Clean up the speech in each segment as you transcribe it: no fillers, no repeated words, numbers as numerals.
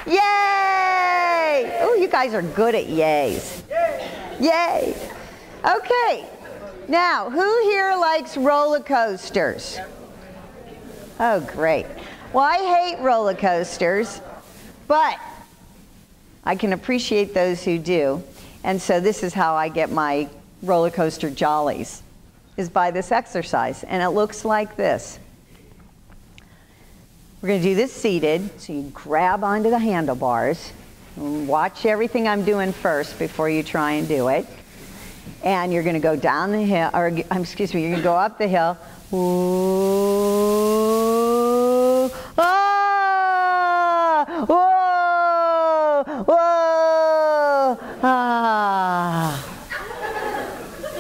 Yay! Oh, you guys are good at yays. Yay! Okay. Now, who here likes roller coasters? Oh, great. Well, I hate roller coasters, but I can appreciate those who do. And so this is how I get my roller coaster jollies, is by this exercise. And it looks like this. We're going to do this seated, so you grab onto the handlebars. Watch everything I'm doing first before you try and do it. And you're going to go down the hill, or excuse me, you're going to go up the hill. Ooh, ah, whoa, whoa, ah.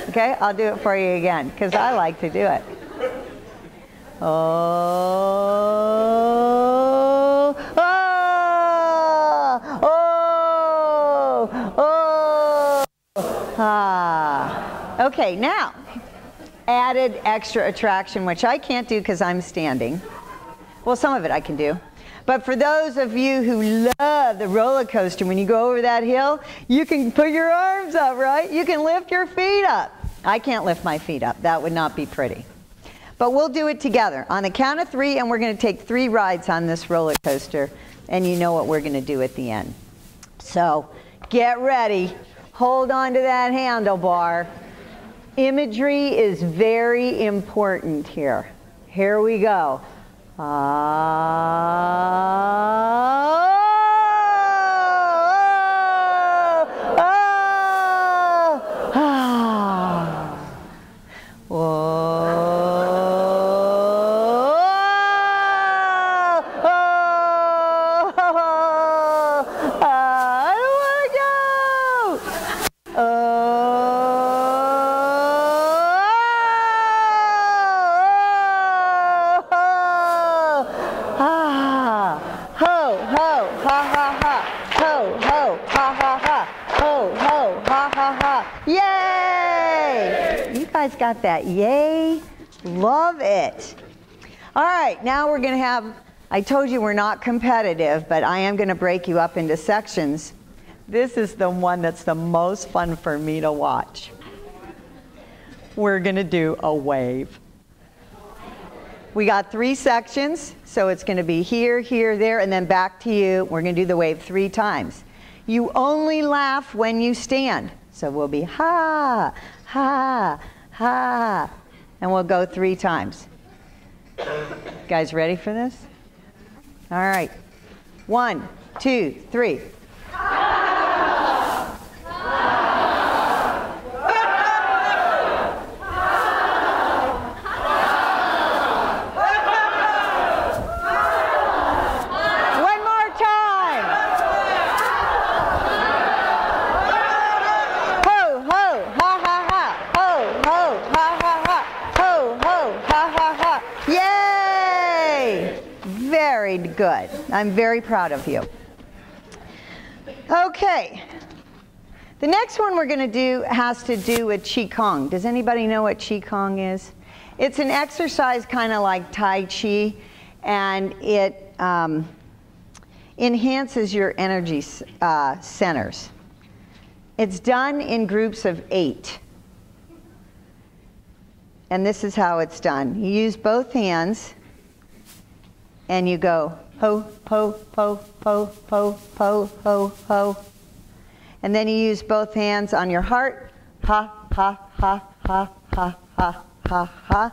Okay, I'll do it for you again, because I like to do it. Oh, oh, oh, oh, ah. Okay, now, added extra attraction, which I can't do because I'm standing. Well, some of it I can do. But for those of you who love the roller coaster, when you go over that hill, you can put your arms up, right? You can lift your feet up. I can't lift my feet up. That would not be pretty. But we'll do it together on the count of 3, and we're going to take 3 rides on this roller coaster, and you know what we're going to do at the end. So get ready. Hold on to that handlebar. Imagery is very important here. Here we go. Got that. Yay. Love it. All right, now we're going to have, I told you we're not competitive, but I am going to break you up into sections. This is the one that's the most fun for me to watch. We're going to do a wave. We got 3 sections, so it's going to be here, here, there, and then back to you. We're going to do the wave 3 times. You only laugh when you stand. So we'll be ha, ha, ha, and we'll go 3 times. Guys ready for this? All right. 1, 2, 3. Good. I'm very proud of you. Okay. The next one we're going to do has to do with Qigong. Does anybody know what Qigong is? It's an exercise kind of like Tai Chi, and it enhances your energy centers. It's done in groups of 8. And this is how it's done. You use both hands, and you go ho, ho, ho, ho, ho, ho, ho, ho. And then you use both hands on your heart, ha, ha, ha, ha, ha, ha, ha, ha.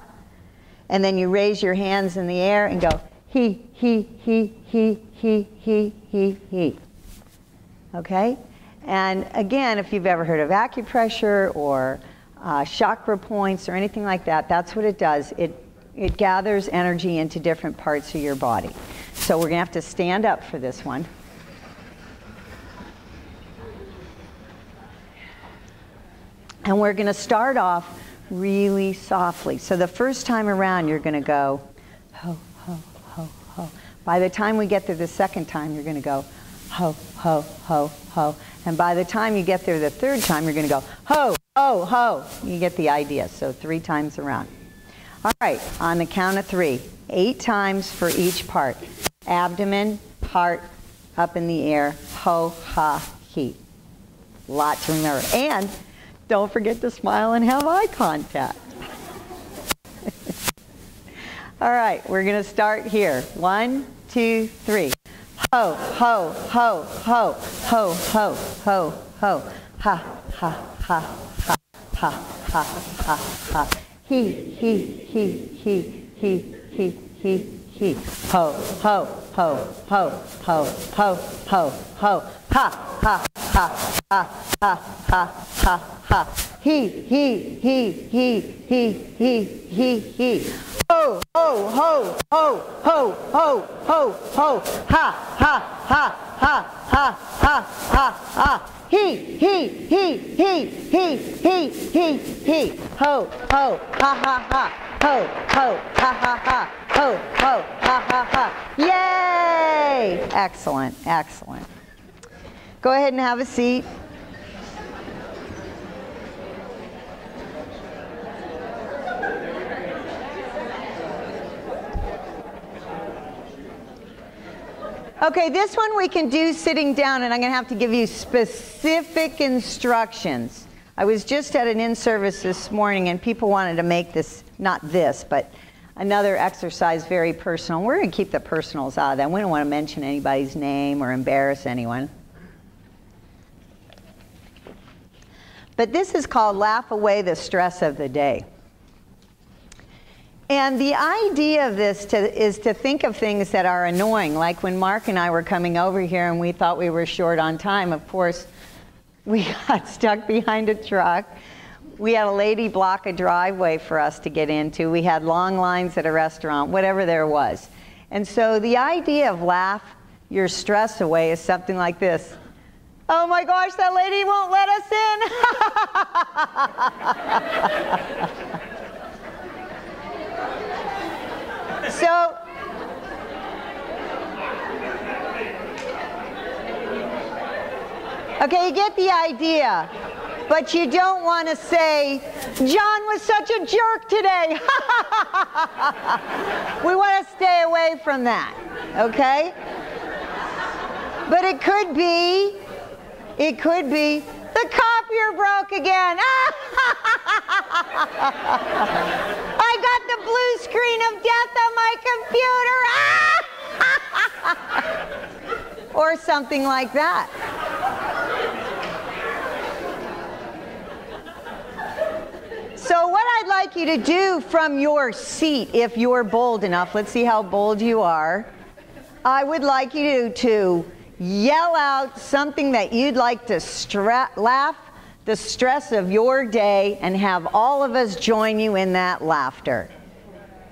And then you raise your hands in the air and go he, he, he, he, he, he, he, he. Okay? And again, if you've ever heard of acupressure or chakra points or anything like that, that's what it does. It gathers energy into different parts of your body. So we're going to have to stand up for this one. And we're going to start off really softly. So the first time around, you're going to go ho, ho, ho, ho. By the time we get there the second time, you're going to go ho, ho, ho, ho. And by the time you get there the third time, you're going to go ho, ho, ho. You get the idea. So 3 times around. All right, on the count of 3, 8 times for each part. Abdomen, heart, up in the air. Ho, ha, he. Lot to remember. And don't forget to smile and have eye contact. All right, we're going to start here. 1, 2, 3. Ho, ho, ho, ho, ho, ho, ho, ho. Ha, ha, ha, ha, ha, ha, ha, ha. He, ho, ho, ho, ho, ho, ho, ho, ho, ha, ha, ha, ha, ha, ha, ha, ha, he, ho, ho, ho, ho, ho, ho, ho, ho, ha, ha, ha, ha, ha, ha, ha, ha, he, ho, ho, ha, ha, ha, ho, ho, ha, ha, ha, ho, ho, ha, ha, ha. Yay! Excellent, excellent. Go ahead and have a seat. Okay, this one we can do sitting down, and I'm going to have to give you specific instructions. I was just at an in-service this morning, and people wanted to make this, not this, but another exercise very personal. We're going to keep the personals out of that. We don't want to mention anybody's name or embarrass anyone. But this is called Laugh Away the Stress of the Day. And the idea of this is to think of things that are annoying, like when Mark and I were coming over here and we thought we were short on time. Of course, we got stuck behind a truck. We had a lady block a driveway for us to get into. We had long lines at a restaurant, whatever there was. And so the idea of laugh your stress away is something like this. Oh my gosh, that lady won't let us in. So, okay, you get the idea, but you don't want to say, John was such a jerk today. We want to stay away from that, okay? But it could be, the copier broke again. I got the blue screen of death on my computer. Or something like that. So what I'd like you to do from your seat, if you're bold enough, let's see how bold you are. I would like you to yell out something that you'd like to laugh the stress of your day and have all of us join you in that laughter.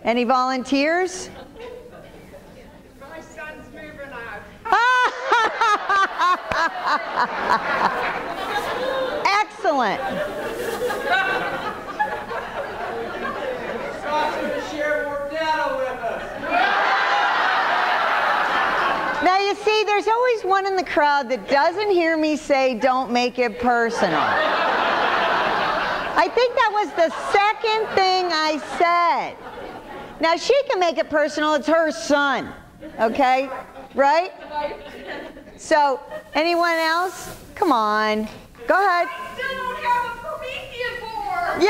Any volunteers? My son's moving out. Excellent. Share more data with us. Now you see, there's always one in the crowd that doesn't hear me say, don't make it personal. I think that was the second thing I said. Now she can make it personal, it's her son, okay? Right? So, anyone else? Come on, go ahead. I still don't have a Promethean board.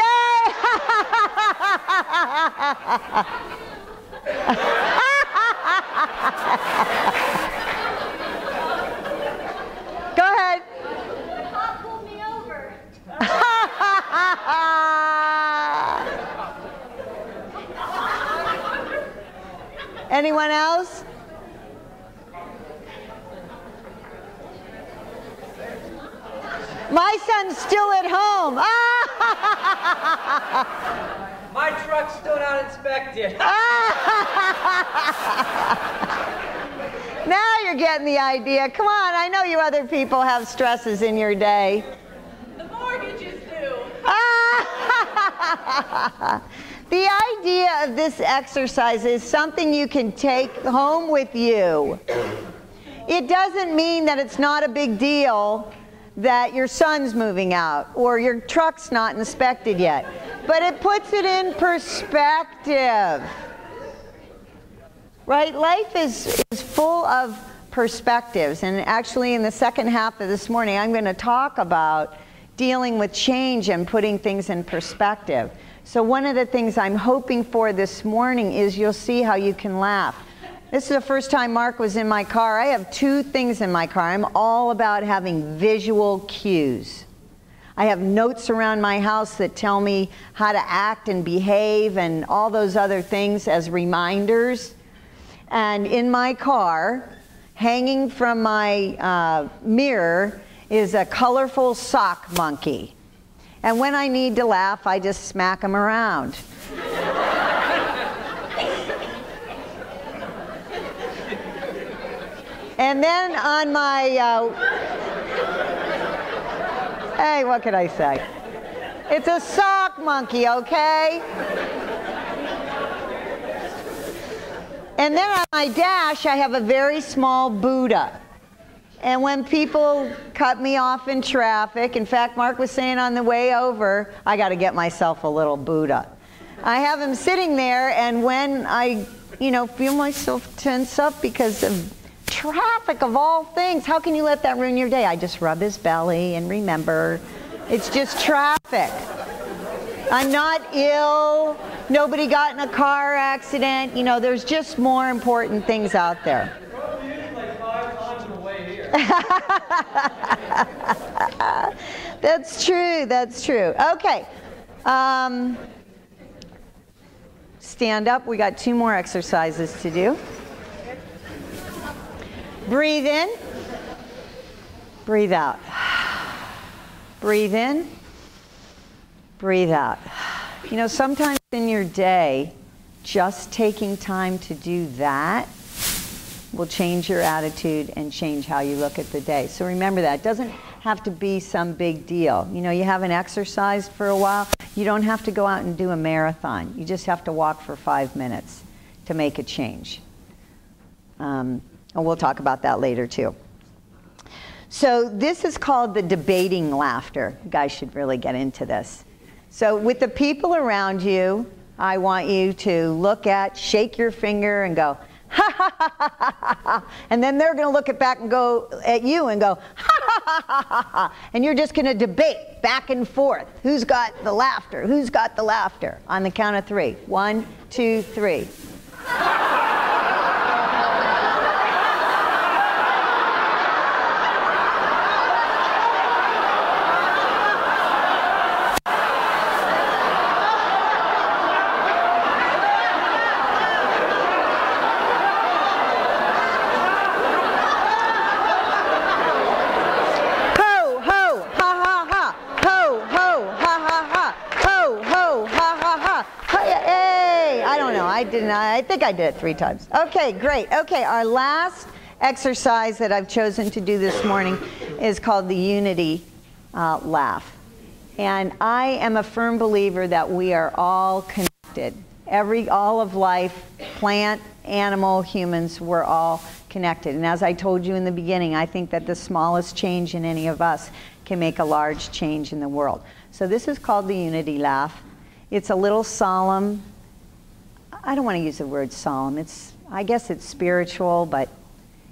Go ahead. Pop pulled me over. Anyone else? My son's still at home. My truck's still not inspected. Now you're getting the idea. Come on, I know you other people have stresses in your day. The mortgage is due. The idea of this exercise is something you can take home with you. It doesn't mean that it's not a big deal that your son's moving out or your truck's not inspected yet, but it puts it in perspective. Right? Life is full of perspectives. And actually in the second half of this morning, I'm going to talk about dealing with change and putting things in perspective. So one of the things I'm hoping for this morning is you'll see how you can laugh. This is the first time Mark was in my car. I have two things in my car. I'm all about having visual cues. I have notes around my house that tell me how to act and behave and all those other things as reminders. And in my car, hanging from my mirror, is a colorful sock monkey. And when I need to laugh, I just smack him around. And then on my, hey, what could I say? It's a sock monkey, okay? And then on my dash, I have a very small Buddha. And when people cut me off in traffic, in fact, Mark was saying on the way over, I got to get myself a little Buddha. I have him sitting there, and when I, feel myself tense up because of traffic of all things, how can you let that ruin your day? I just rub his belly and remember, it's just traffic. I'm not ill. Nobody got in a car accident. There's just more important things out there. That's true, that's true. Okay. Stand up. We got 2 more exercises to do. Breathe in. Breathe out. Breathe in. Breathe out. Sometimes in your day, just taking time to do that will change your attitude and change how you look at the day. So remember that. It doesn't have to be some big deal. You haven't exercised for a while. You don't have to go out and do a marathon. You just have to walk for 5 minutes to make a change. And we'll talk about that later too. So this is called the debating laughter. You guys should really get into this. So with the people around you, I want you to shake your finger and go, ha ha ha ha ha ha, and then they're going to look at you and go, ha ha ha ha ha ha, and you're just going to debate back and forth. Who's got the laughter? Who's got the laughter? On the count of 3. 1, 2, 3. I think I did it 3 times. Okay, great. Okay, our last exercise that I've chosen to do this morning is called the unity laugh. And I am a firm believer that we are all connected. All of life, plant, animal, humans, we're all connected. And as I told you in the beginning, I think that the smallest change in any of us can make a large change in the world. So this is called the unity laugh. It's a little solemn. I don't want to use the word solemn. I guess it's spiritual, but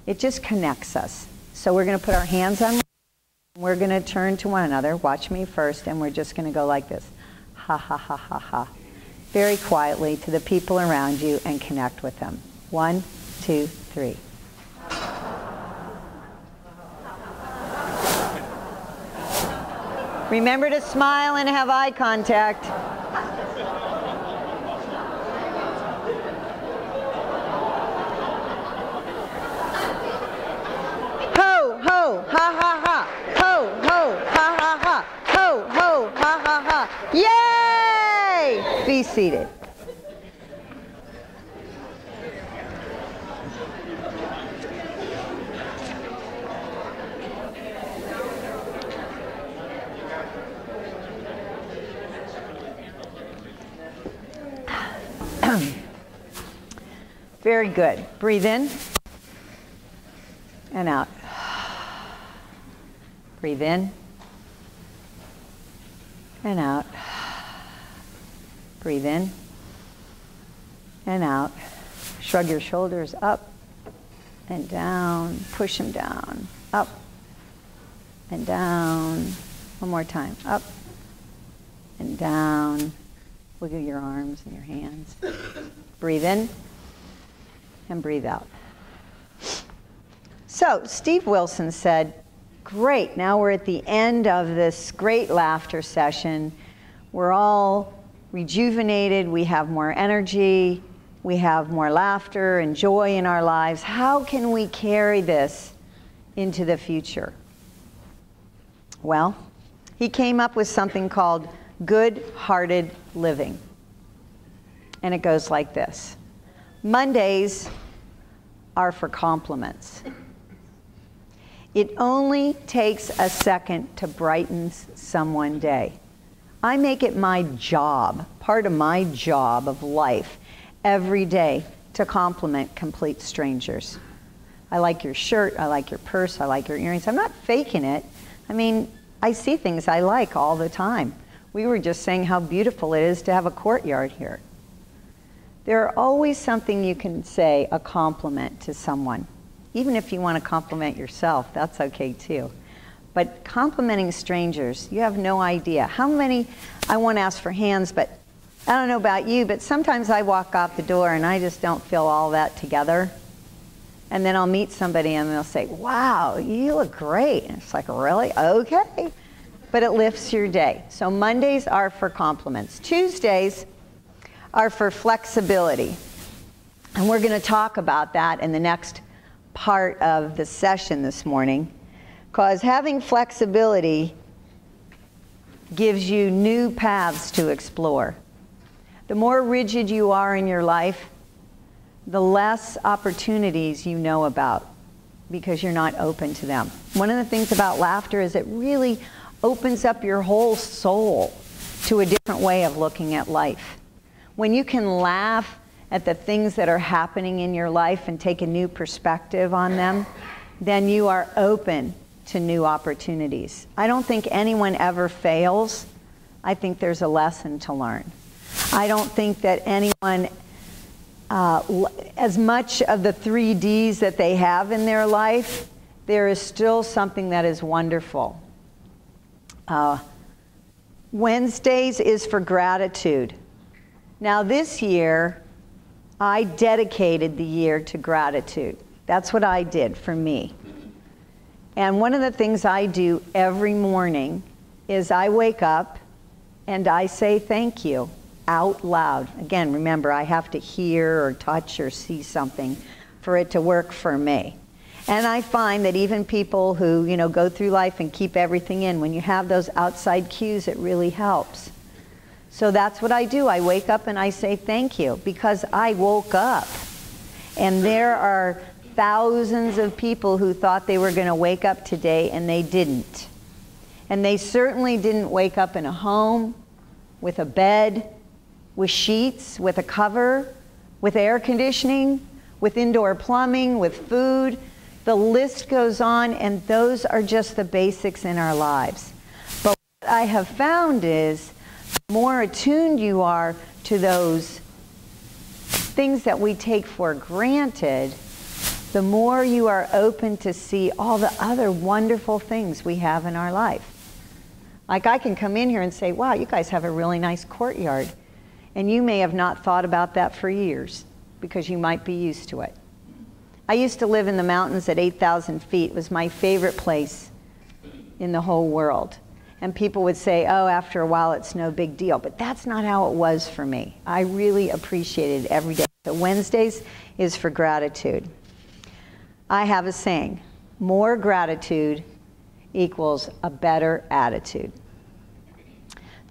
it just connects us. So we're going to put our hands on. We're going to turn to one another. Watch me first, and we're just going to go like this. Ha, ha, ha, ha, ha. Very quietly to the people around you and connect with them. 1, 2, 3. Remember to smile and have eye contact. Ho, ha, ha, ha. Ho, ho, ha, ha, ha. Ho, ho, ha, ha, ha. Yay! Be seated. Very good. Breathe in and out. Breathe in and out. Breathe in and out. Shrug your shoulders up and down. Push them down. Up and down. One more time. Up and down. Wiggle your arms and your hands. Breathe in and breathe out. So Steve Wilson said, great, now we're at the end of this great laughter session. We're all rejuvenated, we have more energy, we have more laughter and joy in our lives. How can we carry this into the future? Well, he came up with something called good-hearted living. And it goes like this. Mondays are for compliments. It only takes a second to brighten someone's day. I make it my job, part of my job of life, every day to compliment complete strangers. I like your shirt, I like your purse, I like your earrings. I'm not faking it. I mean, I see things I like all the time. We were just saying how beautiful it is to have a courtyard here. There are always something you can say, a compliment to someone. Even if you want to compliment yourself, that's okay too. But complimenting strangers, you have no idea. How many, I won't ask for hands, but I don't know about you, but sometimes I walk out the door and I just don't feel all that together. And then I'll meet somebody and they'll say, wow, you look great. And it's like, really? Okay. But it lifts your day. So Mondays are for compliments. Tuesdays are for flexibility. And we're going to talk about that in the next part of the session this morning, because having flexibility gives you new paths to explore. The more rigid you are in your life, the less opportunities you know about because you're not open to them. One of the things about laughter is it really opens up your whole soul to a different way of looking at life. When you can laugh at the things that are happening in your life and take a new perspective on them, then you are open to new opportunities. I don't think anyone ever fails. I think there's a lesson to learn. I don't think that anyone, as much of the 3 Ds that they have in their life, there is still something that is wonderful. Wednesdays is for gratitude. Now this year, I dedicated the year to gratitude. That's what I did for me. And one of the things I do every morning is I wake up and I say thank you out loud. Again, remember, I have to hear or touch or see something for it to work for me. And I find that even people who, go through life and keep everything in, when you have those outside cues, it really helps. So that's what I do. I wake up and I say thank you because I woke up. And there are thousands of people who thought they were going to wake up today and they didn't. And they certainly didn't wake up in a home, with a bed, with sheets, with a cover, with air conditioning, with indoor plumbing, with food. The list goes on, and those are just the basics in our lives. But what I have found is the more attuned you are to those things that we take for granted, the more you are open to see all the other wonderful things we have in our life. Like I can come in here and say, wow, you guys have a really nice courtyard. And you may have not thought about that for years because you might be used to it. I used to live in the mountains at 8,000 feet. It was my favorite place in the whole world. And people would say, oh, after a while it's no big deal. But that's not how it was for me. I really appreciated it every day. So Wednesdays is for gratitude. I have a saying, more gratitude equals a better attitude.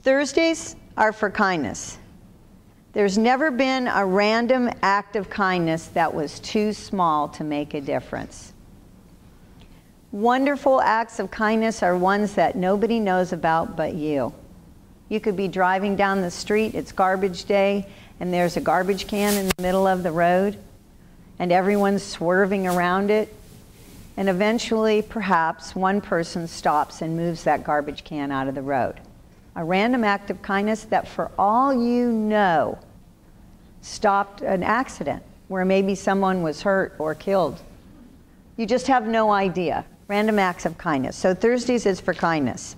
Thursdays are for kindness. There's never been a random act of kindness that was too small to make a difference. Wonderful acts of kindness are ones that nobody knows about but you. You could be driving down the street, it's garbage day, and there's a garbage can in the middle of the road, and everyone's swerving around it, and eventually, perhaps, one person stops and moves that garbage can out of the road. A random act of kindness that, for all you know, stopped an accident where maybe someone was hurt or killed. You just have no idea. Random acts of kindness. So Thursdays is for kindness.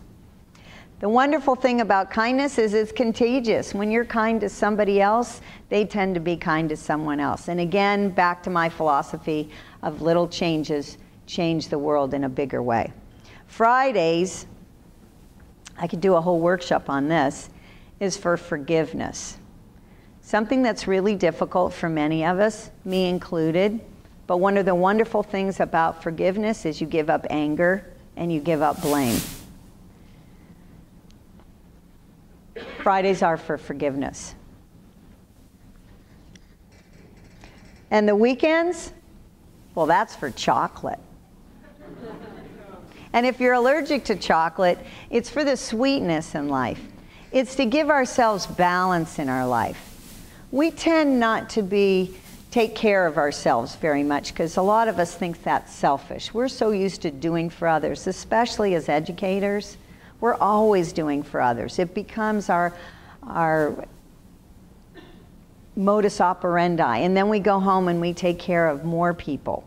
The wonderful thing about kindness is it's contagious. When you're kind to somebody else, they tend to be kind to someone else. And again, back to my philosophy of little changes change the world in a bigger way. Fridays, I could do a whole workshop on this, is for forgiveness. Something that's really difficult for many of us, me included. But one of the wonderful things about forgiveness is you give up anger and you give up blame. Fridays are for forgiveness. And the weekends, well, that's for chocolate. And if you're allergic to chocolate, it's for the sweetness in life. It's to give ourselves balance in our life. We tend not to take care of ourselves very much because a lot of us think that's selfish. We're so used to doing for others, especially as educators. We're always doing for others. It becomes our modus operandi, and then we go home and we take care of more people.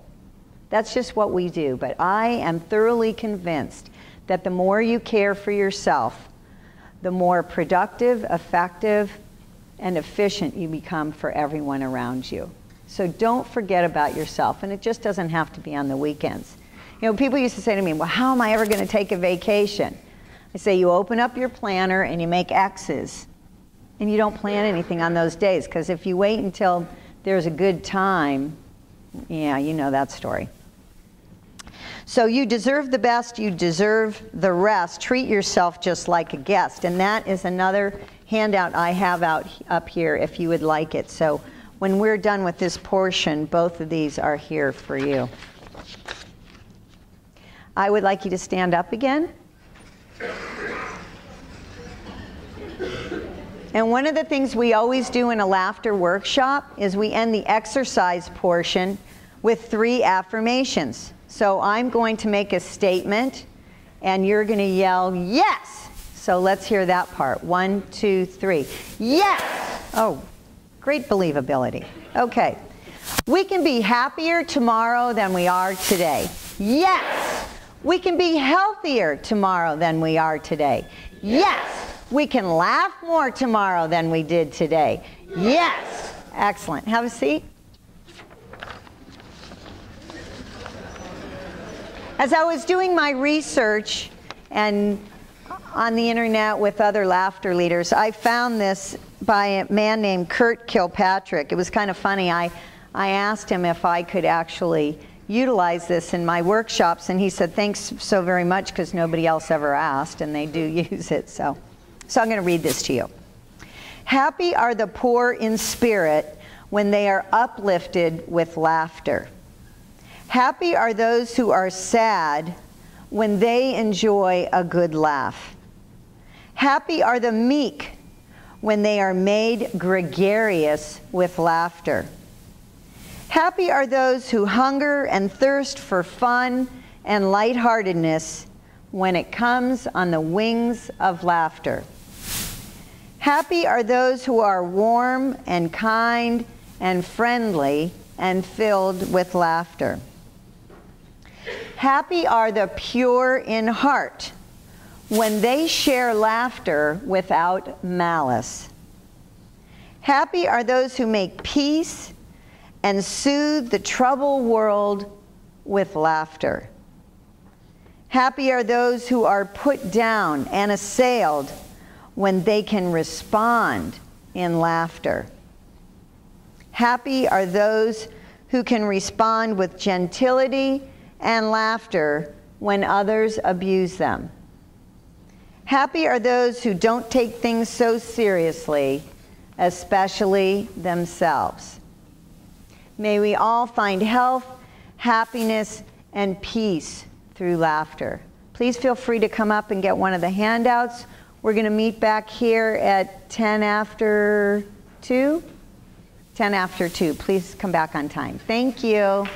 That's just what we do. But I am thoroughly convinced that the more you care for yourself, the more productive, effective, and efficient you become for everyone around you. So don't forget about yourself, and it just doesn't have to be on the weekends. You know, people used to say to me, well, how am I ever going to take a vacation? I say you open up your planner and you make X's, and you don't plan anything on those days, because if you wait until there's a good time, yeah, you know that story. So you deserve the best, you deserve the rest. Treat yourself just like a guest. And that is another handout I have up here if you would like it. So when we're done with this portion, both of these are here for you. I would like you to stand up again. And one of the things we always do in a laughter workshop is we end the exercise portion with 3 affirmations. So I'm going to make a statement, and you're going to yell, yes! So let's hear that part. 1, 2, 3. Yes! Oh, great believability. Okay. We can be happier tomorrow than we are today. Yes! We can be healthier tomorrow than we are today. Yes! We can laugh more tomorrow than we did today. Yes! Excellent. Have a seat. As I was doing my research and on the internet with other laughter leaders, I found this by a man named Kurt Kilpatrick. It was kind of funny. I asked him if I could actually utilize this in my workshops, and he said, thanks so very much, because nobody else ever asked, and they do use it. So I'm going to read this to you. Happy are the poor in spirit when they are uplifted with laughter. Happy are those who are sad when they enjoy a good laugh. Happy are the meek when they are made gregarious with laughter. Happy are those who hunger and thirst for fun and lightheartedness when it comes on the wings of laughter. Happy are those who are warm and kind and friendly and filled with laughter. Happy are the pure in heart when they share laughter without malice. Happy are those who make peace and soothe the troubled world with laughter. Happy are those who are put down and assailed when they can respond in laughter. Happy are those who can respond with gentility and laughter when others abuse them. Happy are those who don't take things so seriously, especially themselves. May we all find health, happiness, and peace through laughter. Please feel free to come up and get one of the handouts. We're going to meet back here at 10 after 2. 10 after 2. Please come back on time. Thank you.